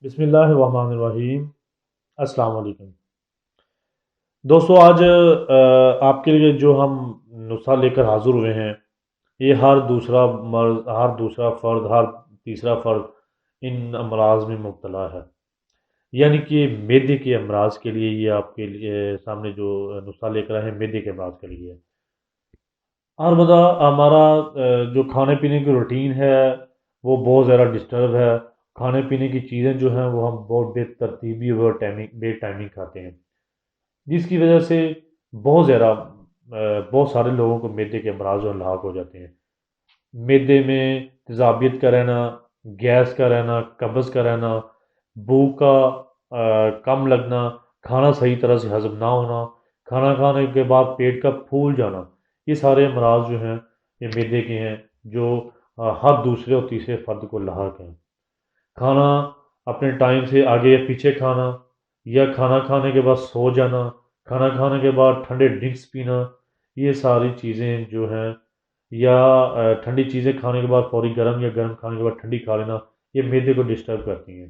بسم اللہ الرحمن الرحیم۔ السلام علیکم دوستو، آج آپ کے لیے جو ہم نسخہ لے کر حاضر ہوئے ہیں، یہ ہر دوسرا مرد، ہر دوسرا فرد، ہر تیسرا فرد ان امراض میں مبتلا ہے۔ یعنی کہ معدے کے امراض کے لیے یہ آپ کے لیے سامنے جو نسخہ لے کر آئے ہیں، معدے کے امراض کے لیے۔ ہر بندہ ہمارا جو کھانے پینے کی روٹین ہے وہ بہت زیادہ ڈسٹرب ہے۔ کھانے پینے کی چیزیں جو ہیں وہ ہم بہت بے ترتیبی اور بے ٹائمنگ کھاتے ہیں، جس کی وجہ سے بہت زیادہ بہت سارے لوگوں کو معدے کے امراض اور لاحق ہو جاتے ہیں۔ معدے میں تیزابیت کا رہنا، گیس کا رہنا، قبض کا رہنا، بھوک کا کم لگنا، کھانا صحیح طرح سے ہضم نہ ہونا، کھانا کھانے کے بعد پیٹ کا پھول جانا، یہ سارے امراض جو ہیں یہ معدے کے ہیں، جو ہر دوسرے اور تیسرے فرد کو لاحق ہیں۔ کھانا اپنے ٹائم سے آگے یا پیچھے کھانا، یا کھانا کھانے کے بعد سو جانا، کھانا کھانے کے بعد ٹھنڈے ڈرنکس پینا، یہ ساری چیزیں جو ہیں، یا ٹھنڈی چیزیں کھانے کے بعد فوری گرم، یا گرم کھانے کے بعد ٹھنڈی کھا لینا، یہ معدے کو ڈسٹرب کرتی ہیں۔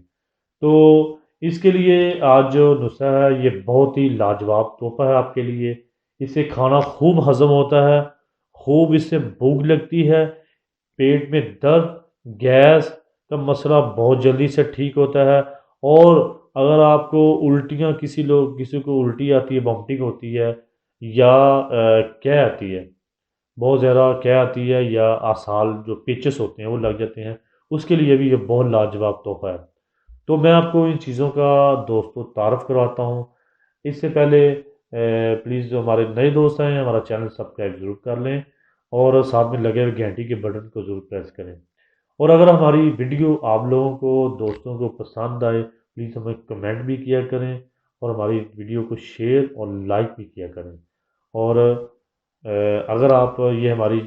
تو اس کے لیے آج جو نسخہ ہے یہ بہت ہی لاجواب تحفہ ہے آپ کے لیے۔ اس سے کھانا خوب ہضم ہوتا ہے، خوب اس سے بھوک لگتی ہے، پیٹ میں درد، گیس کا مسئلہ بہت جلدی سے ٹھیک ہوتا ہے۔ اور اگر آپ کو الٹیاں، کسی کو الٹی آتی ہے، وامٹنگ ہوتی ہے، یا کیا آتی ہے، بہت زیادہ کیا آتی ہے، یا آسال جو پیچس ہوتے ہیں وہ لگ جاتے ہیں، اس کے لیے بھی یہ بہت لاجواب تحفہ ہے۔ تو میں آپ کو ان چیزوں کا دوستوں تعارف کرواتا ہوں۔ اس سے پہلے پلیز جو ہمارے نئے دوست ہیں ہمارا چینل سبسکرائب ضرور کر لیں، اور ساتھ میں لگے ہوئے گھنٹی کے بٹن کو ضرور پریس کریں۔ اور اگر ہماری ویڈیو آپ لوگوں کو، دوستوں کو پسند آئے، پلیز ہمیں کمنٹ بھی کیا کریں، اور ہماری ویڈیو کو شیئر اور لائک بھی کیا کریں۔ اور اگر آپ یہ ہماری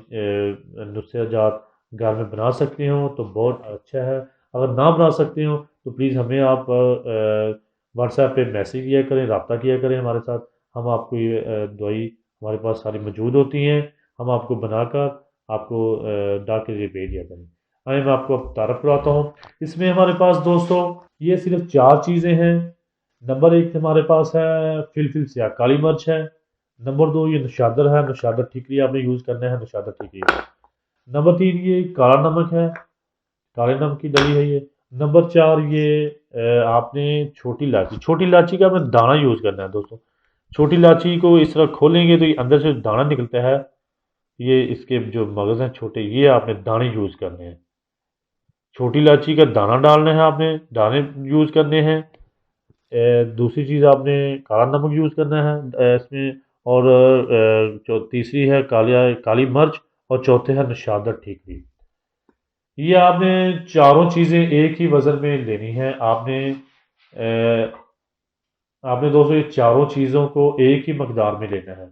نسخہ جات گھر میں بنا سکتے ہوں تو بہت اچھا ہے۔ اگر نہ بنا سکتے ہوں تو پلیز ہمیں آپ واٹس ایپ پہ میسیج کیا کریں، رابطہ کیا کریں ہمارے ساتھ۔ ہم آپ کو یہ دوائی ہمارے پاس ساری موجود ہوتی ہیں، ہم آپ کو بنا کر آپ کو ڈاک کے ذریعے بھیج دیا کریں۔ آئے میں آپ کو اب تعارف کرواتا ہوں۔ اس میں ہمارے پاس دوستوں یہ صرف 4 چیزیں ہیں۔ نمبر 1 ہمارے پاس ہے فلفل سیاہ کالی مرچ ہے۔ نمبر 2 یہ نشادر ہے، نشادر ٹھیکری آپ نے یوز کرنا ہے، نشادر ٹھیکری۔ نمبر 3 یہ کالا نمک ہے، کالے نمک کی ڈلی ہے یہ۔ نمبر 4 یہ آپ نے چھوٹی الائچی، چھوٹی الائچی کا ہمیں دانہ یوز کرنا ہے دوستوں۔ چھوٹی الائچی کو اس طرح کھولیں گے تو یہ اندر سے دانہ نکلتا ہے، یہ اس کے جو مغز ہیں چھوٹے، یہ آپ نے دانے یوز کرنے ہیں۔ چھوٹی الائچی کا دانہ ڈالنا ہے، آپ نے دانے یوز کرنے ہیں۔ دوسری چیز آپ نے کالا نمک یوز کرنا ہے اس میں، اور جو تیسری ہے کالی مرچ، اور چوتھے ہے نشادر ٹھیکری۔ یہ آپ نے چاروں چیزیں ایک ہی وزن میں لینی ہے۔ آپ نے دوستوں یہ چاروں چیزوں کو ایک ہی مقدار میں لینا ہے۔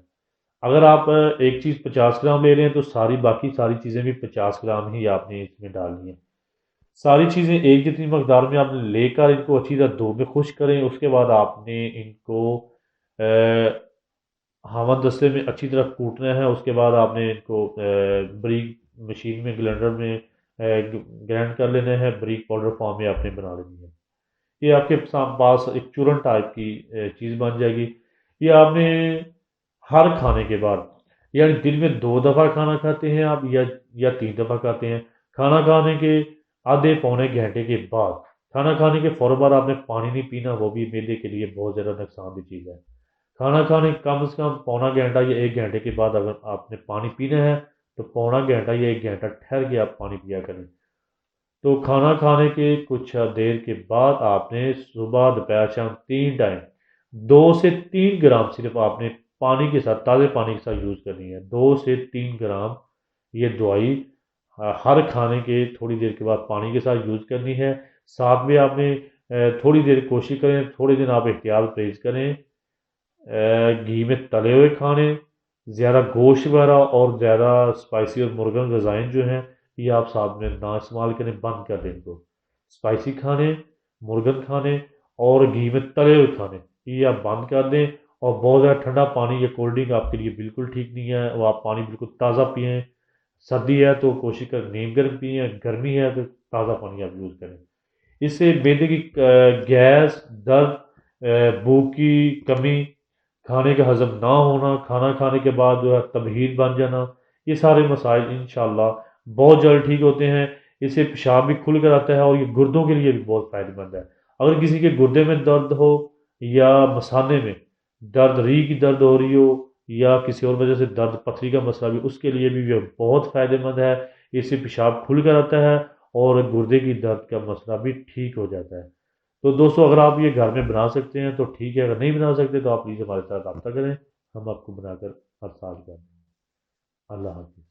اگر آپ ایک چیز 50 گرام لے رہے ہیں تو باقی ساری چیزیں بھی 50 گرام ہی آپ نے اس میں ڈالنی ہیں۔ ساری چیزیں ایک جتنی مقدار میں آپ نے لے کر ان کو اچھی طرح دو میں خشک کریں۔ اس کے بعد آپ نے ان کو ہاون دستے میں اچھی طرح کوٹنا ہے۔ اس کے بعد آپ نے ان کو بریک مشین میں، گلینڈر میں گرینڈ کر لینا ہے، بریک پاؤڈر فارم میں آپ نے بنا لینی ہے۔ یہ آپ کے پاس ایک چورن ٹائپ کی چیز بن جائے گی۔ یہ آپ نے ہر کھانے کے بعد، یعنی دن میں 2 دفعہ کھانا کھاتے ہیں آپ، یا 3 دفعہ کھاتے ہیں، کھانا کھانے کے آدھے پونے گھنٹے کے بعد، کھانا کھانے کے فوراً بعد آپ نے پانی نہیں پینا، وہ بھی معدے کے لیے بہت زیادہ نقصان دہ چیز ہے۔ کھانا کھانے کم از کم پونا گھنٹہ یا 1 گھنٹے کے بعد اگر آپ نے پانی پینا ہے تو پونا گھنٹہ یا 1 گھنٹہ ٹھہر کے آپ پانی پیا کریں۔ تو کھانا کھانے کے کچھ دیر کے بعد آپ نے صبح دوپہر شام 3 ٹائم 2 سے 3 گرام صرف آپ نے پانی کے ساتھ، تازے پانی کے ساتھ یوز کرنی ہے۔ 2 سے 3 گرام یہ دوائی ہر کھانے کے تھوڑی دیر کے بعد پانی کے ساتھ یوز کرنی ہے۔ ساتھ میں آپ نے تھوڑی دیر کوشش کریں، تھوڑے دن آپ احتیاط پرہیز کریں گھی میں تلے ہوئے کھانے، زیادہ گوشت وغیرہ اور زیادہ اسپائسی اور مرغن غذائیں جو ہیں یہ آپ ساتھ میں نہ استعمال کریں، بند کر دیں ان کو۔ اسپائسی کھانے، مرغن کھانے اور گھی میں تلے ہوئے کھانے یہ آپ بند کر دیں۔ اور بہت زیادہ ٹھنڈا پانی یا کولڈ ڈرنک آپ کے لیے بالکل ٹھیک نہیں ہے، وہ آپ پانی بالکل تازہ پئیں۔ سردی ہے تو کوشش کریں نیم گرم پئیں، گرمی ہے تو تازہ پانی آپ یوز کریں۔ اس سے معدے کی گیس، درد، بھوک کی کمی، کھانے کا ہضم نہ ہونا، کھانا کھانے کے بعد جو ہے تبہید بن جانا، یہ سارے مسائل انشاءاللہ بہت جلد ٹھیک ہوتے ہیں۔ اس سے پیشاب بھی کھل کر آتا ہے اور یہ گردوں کے لیے بھی بہت فائدہ مند ہے۔ اگر کسی کے گردے میں درد ہو یا مثانے میں درد، ری کی درد ہو رہی ہو یا کسی اور وجہ سے درد، پتھری کا مسئلہ بھی، اس کے لیے بھی یہ بہت فائدہ مند ہے۔ اس سے پیشاب کھل کر آتا ہے اور گردے کی درد کا مسئلہ بھی ٹھیک ہو جاتا ہے۔ تو دوستو اگر آپ یہ گھر میں بنا سکتے ہیں تو ٹھیک ہے، اگر نہیں بنا سکتے تو آپ پلیز ہمارے ساتھ رابطہ کریں، ہم آپ کو بنا کر ہر سال کریں۔ اللہ حافظ۔